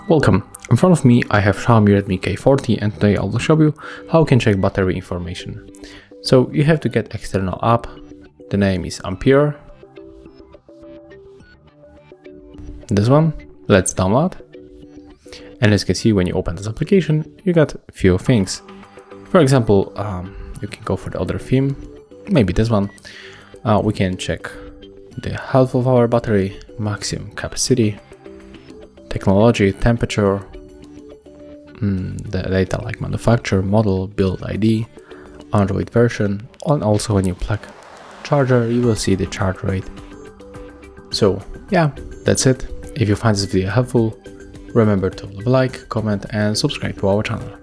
Welcome. In front of me I have Xiaomi Redmi K40 and today I will show you how you can check battery information. So you have to get external app, the name is Ampere. This one, let's download. And as you can see, when you open this application, you got a few things. For example, you can go for the other theme, maybe this one. We can check the health of our battery, maximum capacity, technology, temperature, the data like manufacturer, model, build ID, Android version, and also when you plug charger, you will see the charge rate. So yeah, that's it. If you find this video helpful, remember to leave a like, comment and subscribe to our channel.